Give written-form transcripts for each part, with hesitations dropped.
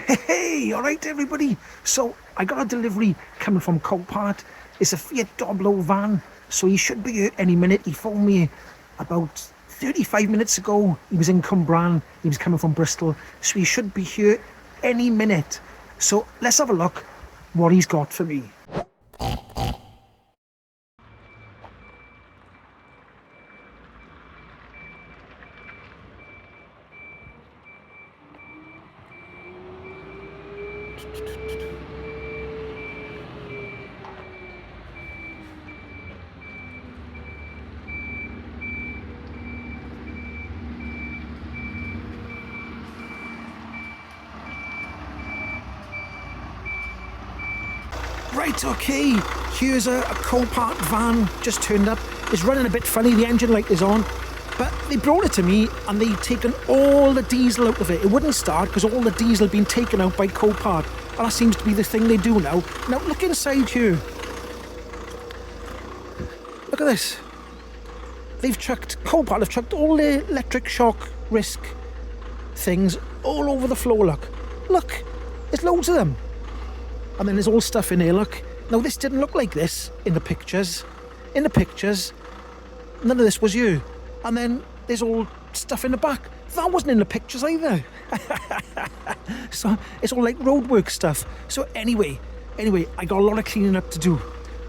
Hey, all right, everybody. So I got a delivery coming from Copart. It's a Fiat Doblo van, so he should be here any minute. He phoned me about 35 minutes ago. He was in Cwmbran. He was coming from Bristol, so he should be here any minute. So let's have a look what he's got for me. Right, okay, here's a Copart van just turned up. It's running a bit funny, the engine light is on, but they brought it to me and they've taken all the diesel out of it. It wouldn't start because all the diesel had been taken out by Copart, and that seems to be the thing they do now. Now look inside here. Look at this. Copart have chucked all the electric shock risk things all over the floor, look, there's loads of them. And then there's all stuff in here, look. Now this didn't look like this in the pictures. In the pictures, none of this was you. And then there's all stuff in the back. That wasn't in the pictures either. So it's all like roadwork stuff. So anyway, I got a lot of cleaning up to do.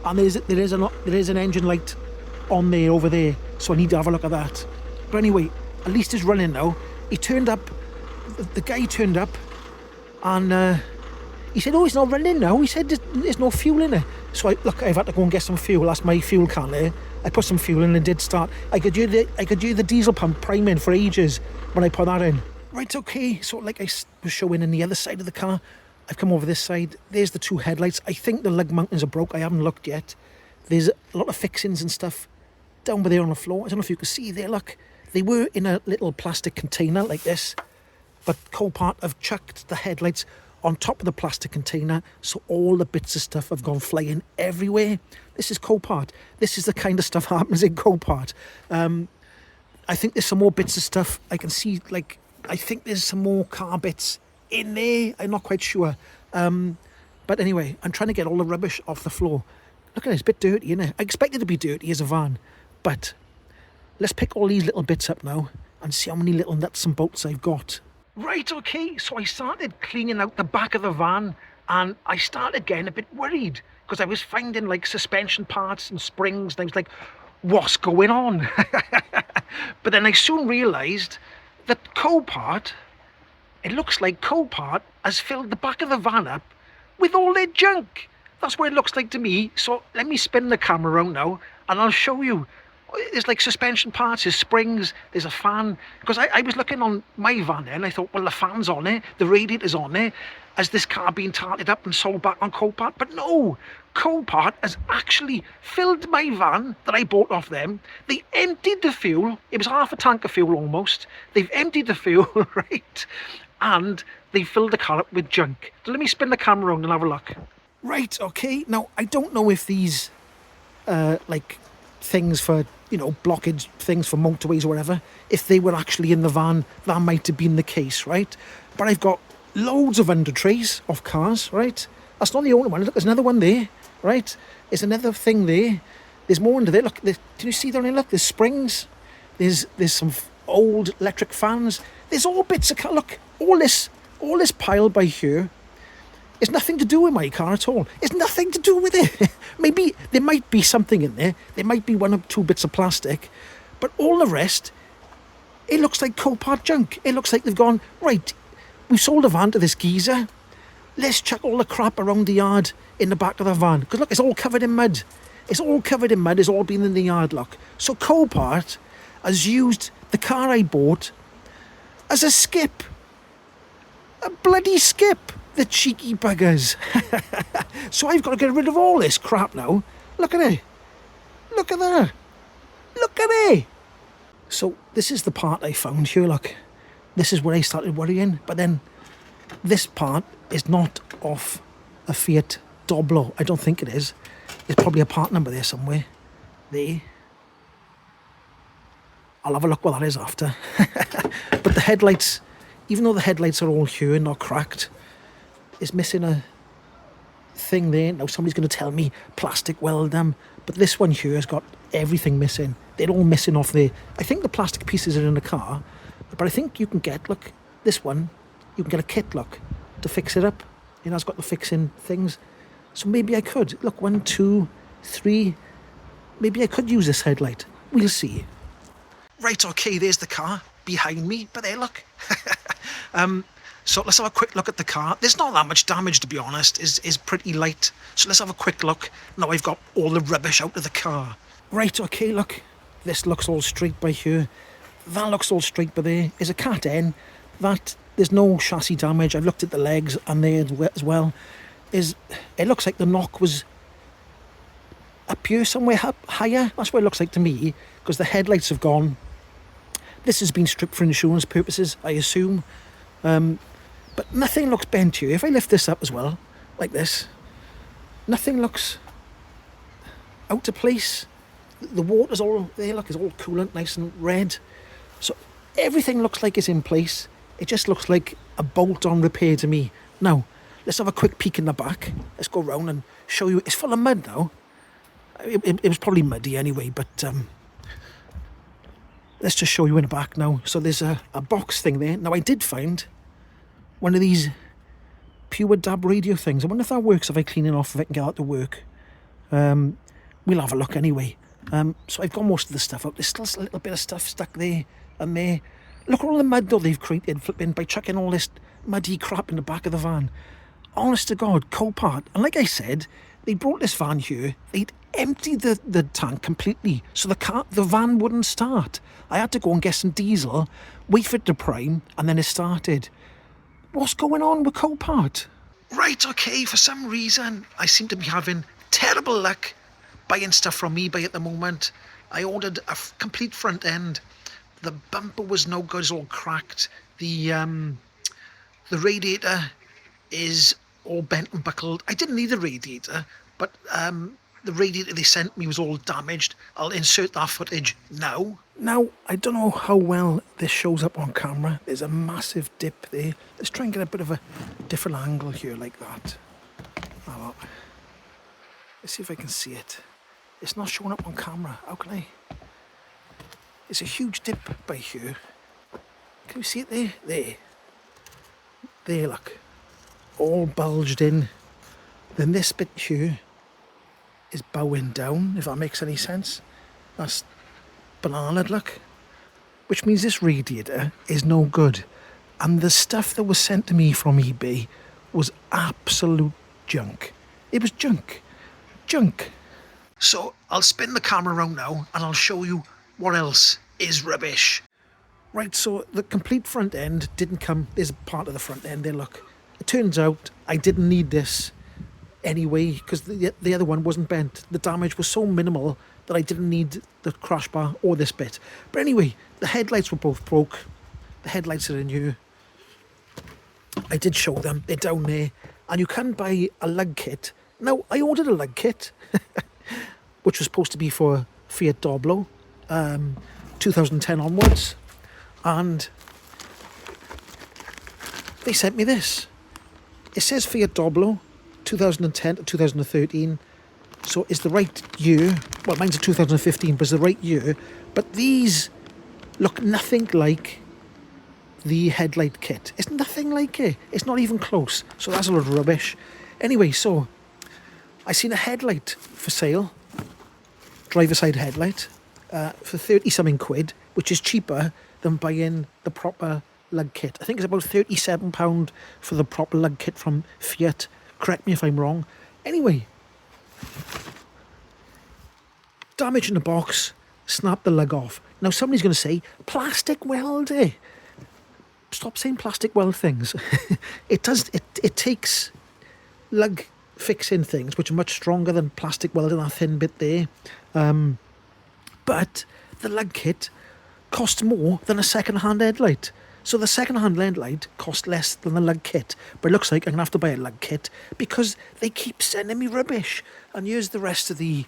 And there is an engine light on there, over there. So I need to have a look at that. But anyway, at least it's running now. He turned up, the guy turned up, and he said, oh, it's not running now. He said, there's no fuel in it. So I've had to go and get some fuel. That's my fuel can there. I put some fuel in and it did start. I could hear the diesel pump priming for ages when I put that in. Right, okay. So like I was showing in the other side of the car, I've come over this side. There's the two headlights. I think the lug mountings are broke. I haven't looked yet. There's a lot of fixings and stuff down there on the floor. I don't know if you can see there, look. They were in a little plastic container like this, but Copart have chucked the headlights on top of the plastic container, so all the bits of stuff have gone flying everywhere. This is Copart. This is the kind of stuff happens in Copart. I think there's some more bits of stuff. I can see, like, I think there's some more car bits in there. I'm not quite sure. But anyway, I'm trying to get all the rubbish off the floor. Look at it, it's a bit dirty, isn't it? I expect it to be dirty as a van, but let's pick all these little bits up now and see how many little nuts and bolts I've got. Right, okay, so I started cleaning out the back of the van and I started getting a bit worried because I was finding like suspension parts and springs and I was like, what's going on? But then I soon realised that it looks like Copart has filled the back of the van up with all their junk. That's what it looks like to me. So let me spin the camera around now and I'll show you. There's like suspension parts, there's springs, there's a fan. Because I was looking on my van there and I thought, well, the fan's on there, the radiator's on there. Has this car been tarted up and sold back on Copart? But no, Copart has actually filled my van that I bought off them. They emptied the fuel. It was half a tank of fuel almost. They've emptied the fuel, right? And they filled the car up with junk. So let me spin the camera around and have a look. Right, okay. Now, I don't know if these, like, things for, you know, blockage things for motorways or whatever, if they were actually in the van, that might have been the case, right? But I've got loads of under trays of cars, right? That's not the only one. Look, there's another one there, right? There's another thing there. There's more under there. Look, can you see down there? Look, there's springs. There's some old electric fans. There's all bits of car. Look, all this pile by here. It's nothing to do with my car at all. It's nothing to do with it. Maybe there might be something in there. There might be one or two bits of plastic. But all the rest, it looks like Copart junk. It looks like they've gone, right, we've sold a van to this geezer. Let's chuck all the crap around the yard in the back of the van. Because look, it's all covered in mud. It's all covered in mud. It's all been in the yard, look. So Copart has used the car I bought as a skip. A bloody skip. The cheeky buggers. So I've got to get rid of all this crap now. Look at it. Look at that. Look at it. So this is the part I found here, look. This is where I started worrying. But then this part is not off a Fiat Doblo. I don't think it is. There's probably a part number there somewhere. There. I'll have a look what that is after. But the headlights, even though the headlights are all here and not cracked, is missing a thing there. Now somebody's going to tell me plastic weld them, but this one here has got everything missing. They're all missing off there. I think the plastic pieces are in the car, but I think you can get, look, this one, you can get a kit, look, to fix it up. It has got the fixing things. So maybe I could. Look, 1, 2, 3. Maybe I could use this headlight. We'll see. Right, okay, there's the car behind me. But there, look. So let's have a quick look at the car. There's not that much damage, to be honest. It's pretty light. So let's have a quick look. Now I've got all the rubbish out of the car. Right, okay, look. This looks all straight by here. That looks all straight by there. There's a cat end. There's no chassis damage. I've looked at the legs and there as well. It looks like the knock was up here somewhere higher. That's what it looks like to me, because the headlights have gone. This has been stripped for insurance purposes, I assume. But nothing looks bent here. If I lift this up as well, like this, nothing looks out of place. The water's all there, look, it's all coolant, nice and red. So everything looks like it's in place. It just looks like a bolt-on repair to me. Now, let's have a quick peek in the back. Let's go round and show you. It's full of mud now. It was probably muddy anyway, but let's just show you in the back now. So there's a box thing there. Now, I did find one of these pure dab radio things. I wonder if that works, if I clean it off, if I can get that to work. We'll have a look anyway. So I've got most of the stuff out. There's still a little bit of stuff stuck there and there. Look at all the mud though they've created flipping by chucking all this muddy crap in the back of the van. Honest to God, Copart. And like I said, they brought this van here. They'd emptied the tank completely, so the van wouldn't start. I had to go and get some diesel, wait for it to prime, and then it started. What's going on with Copart? Right, okay, for some reason, I seem to be having terrible luck buying stuff from eBay at the moment. I ordered a complete front end. The bumper was no good, it's all cracked. The radiator is all bent and buckled. I didn't need a radiator, but the radiator they sent me was all damaged. I'll insert that footage now. Now, I don't know how well this shows up on camera. There's a massive dip there. Let's try and get a bit of a different angle here like that. Oh, let's see if I can see it. It's not showing up on camera. How can I? It's a huge dip by here. Can you see it there? There. There, look. All bulged in. Then this bit here is bowing down, if that makes any sense. That's banana, look. Which means this radiator is no good. And the stuff that was sent to me from eBay was absolute junk. It was junk. Junk. So I'll spin the camera around now and I'll show you what else is rubbish. Right, so the complete front end didn't come. There's part of the front end there, look. It turns out I didn't need this anyway, because the other one wasn't bent. The damage was so minimal that I didn't need the crash bar or this bit. But anyway, the headlights were both broke. The headlights are in here. I did show them. They're down there. And you can buy a lug kit. Now, I ordered a lug kit, which was supposed to be for Fiat Doblo, 2010 onwards. And they sent me this. It says Fiat Doblo, 2010 to 2013. So it's the right year. Well, mine's a 2015, but it's the right year. But these look nothing like the headlight kit. It's nothing like it. It's not even close. So that's a lot of rubbish. Anyway, so I seen a headlight for sale. Driver side headlight. For 30-something quid, which is cheaper than buying the proper lug kit. I think it's about £37 for the proper lug kit from Fiat. Correct me if I'm wrong. Anyway, damage in the box, snap the lug off. Now somebody's going to say, plastic weld, eh? Stop saying plastic weld things. It takes lug fixing things, which are much stronger than plastic welding that thin bit there. But the lug kit costs more than a second-hand headlight. So the second-hand headlight cost less than the lug kit. But it looks like I'm going to have to buy a lug kit because they keep sending me rubbish. And here's the rest of the...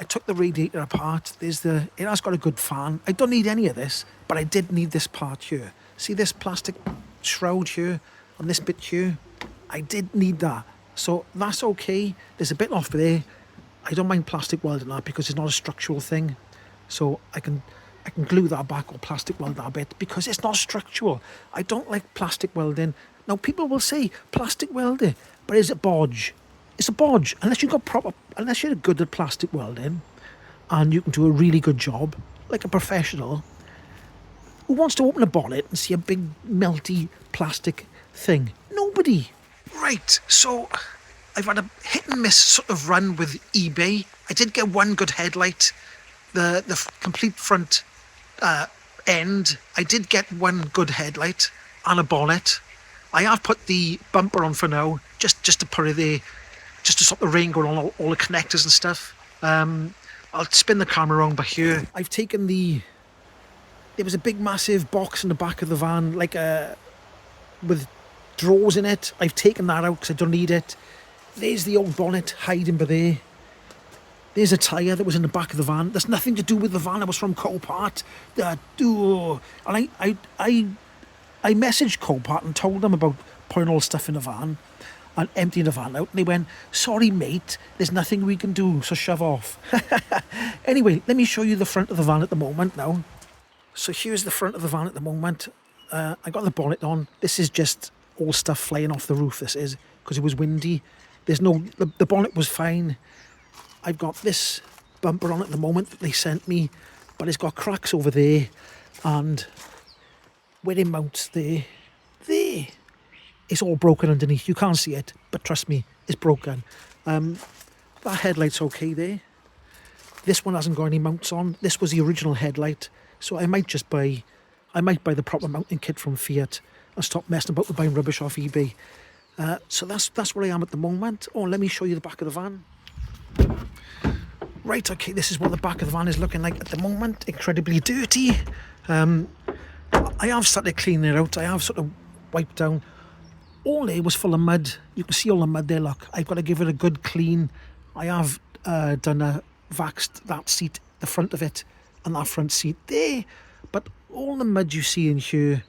I took the radiator apart. It has got a good fan. I don't need any of this, but I did need this part here. See this plastic shroud here and this bit here? I did need that. So that's okay. There's a bit off there. I don't mind plastic welding that because it's not a structural thing. So I can glue that back or plastic weld that bit because it's not structural. I don't like plastic welding. Now people will say plastic welding, but is it bodge? It's a bodge unless you're good at plastic welding and you can do a really good job, like a professional. Who wants to open a bonnet and see a big melty plastic thing? Nobody. Right, so I've had a hit and miss sort of run with eBay. I did get one good headlight, the complete front end. I did get one good headlight and a bonnet. I have put the bumper on for now, just to put it there, just to stop the rain going on all the connectors and stuff. I'll spin the camera around back here. I've taken there was a big massive box in the back of the van, like with drawers in it. I've taken that out because I don't need it. There's the old bonnet hiding by there. There's a tyre that was in the back of the van. There's nothing to do with the van. It was from Copart. And I messaged Copart and told them about putting all the stuff in the van and emptying the van out. And they went, sorry, mate, there's nothing we can do, so shove off. Anyway, let me show you the front of the van at the moment now. So here's the front of the van at the moment. I got the bonnet on. This is just all stuff flying off the roof, this is, because it was windy. The bonnet was fine. I've got this bumper on at the moment that they sent me, but it's got cracks over there, and where it mounts there, it's all broken underneath. You can't see it, but trust me, it's broken. That headlight's okay there. This one hasn't got any mounts on. This was the original headlight, so I might buy the proper mounting kit from Fiat and stop messing about with buying rubbish off eBay. So that's where I am at the moment. Oh, let me show you the back of the van. Right, okay, this is what the back of the van is looking like at the moment. Incredibly dirty. I have started cleaning it out. I have sort of wiped down. All there was full of mud. You can see all the mud there, look. I've got to give it a good clean. I have vaxed that seat, the front of it, and that front seat there. But all the mud you see in here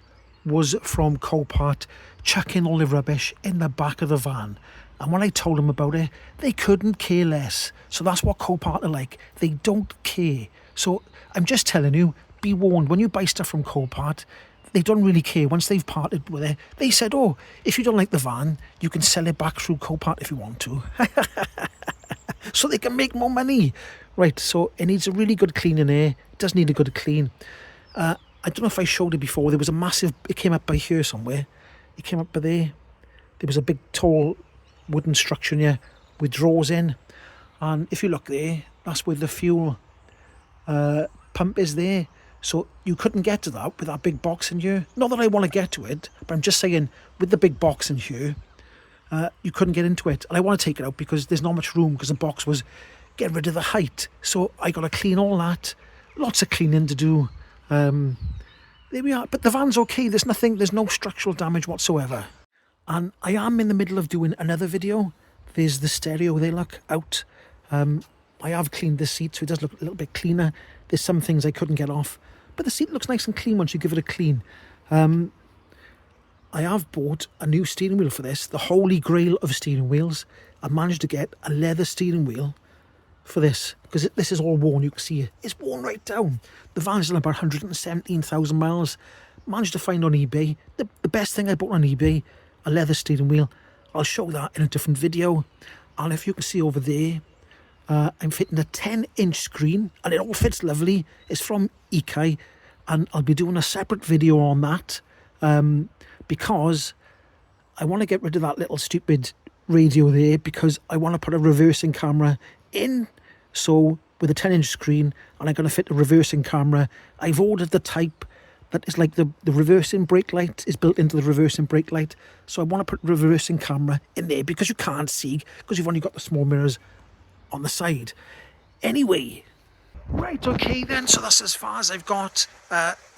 was from Copart chucking all the rubbish in the back of the van. And when I told them about it, they couldn't care less. So that's what Copart are like. They don't care. So I'm just telling you, be warned, when you buy stuff from Copart, they don't really care. Once they've parted with it, they said, oh, if you don't like the van, you can sell it back through Copart if you want to. So they can make more money. Right, so it needs a really good clean in there. It does need a good clean. I don't know if I showed it before. There was a massive, it came up by here somewhere. It came up by there. There was a big, tall wooden structure in here with drawers in. And if you look there, that's where the fuel pump is there. So you couldn't get to that with that big box in here. Not that I want to get to it, but I'm just saying, with the big box in here, you couldn't get into it. And I want to take it out because there's not much room because the box was getting rid of the height. So I got to clean all that. Lots of cleaning to do. There we are. But the van's okay. There's no structural damage whatsoever. And I am in the middle of doing another video. There's the stereo there, look, out. I have cleaned this seat, so it does look a little bit cleaner. There's some things I couldn't get off. But the seat looks nice and clean once you give it a clean. I have bought a new steering wheel for this, the holy grail of steering wheels. I managed to get a leather steering wheel for this, because this is all worn. You can see it. It's worn right down. The van's done about 117,000 miles. Managed to find on eBay. The best thing I bought on eBay, a leather steering wheel. I'll show that in a different video. And if you can see over there, I'm fitting a 10-inch screen, and it all fits lovely. It's from Ebike, and I'll be doing a separate video on that, because I want to get rid of that little stupid radio there, because I want to put a reversing camera in. So with a 10-inch screen, and I'm going to fit a reversing camera. I've ordered the type that is like the reversing brake light is built into the reversing brake light. So I want to put a reversing camera in there, because you can't see, because you've only got the small mirrors on the side. Anyway, right, okay then, so that's as far as I've got.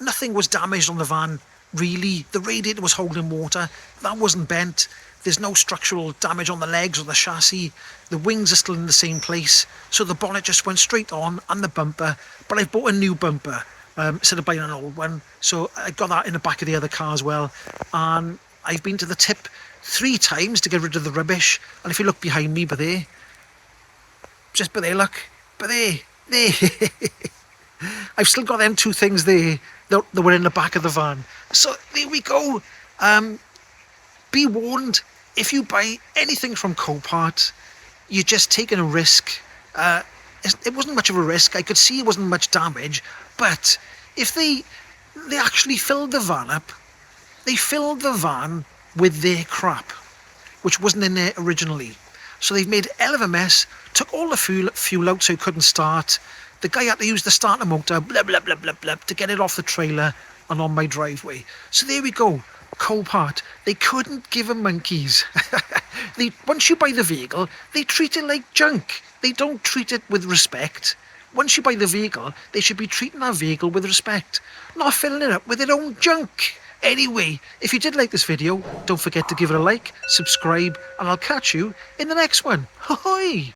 Nothing was damaged on the van, really. The radiator was holding water. That wasn't bent. There's no structural damage on the legs or the chassis. The wings are still in the same place. So the bonnet just went straight on, and the bumper. But I've bought a new bumper instead of buying an old one. So I got that in the back of the other car as well. And I've been to the tip 3 times to get rid of the rubbish. And if you look behind me, but there, just but there, look, but there. I've still got them 2 things there that were in the back of the van. So there we go. Be warned, if you buy anything from Copart, you're just taking a risk. It wasn't much of a risk. I could see it wasn't much damage, but if they actually filled the van up, they filled the van with their crap, which wasn't in there originally. So they've made a hell of a mess, took all the fuel out so it couldn't start. The guy had to use the starter motor, blah, blah, blah, blah, blah, to get it off the trailer and on my driveway. So there we go. Copart, they couldn't give them monkeys. Once you buy the vehicle, they treat it like junk. They don't treat it with respect. Once you buy the vehicle, they should be treating that vehicle with respect, not filling it up with their own junk. Anyway, if you did like this video, don't forget to give it a like, subscribe, and I'll catch you in the next one. Ahoy!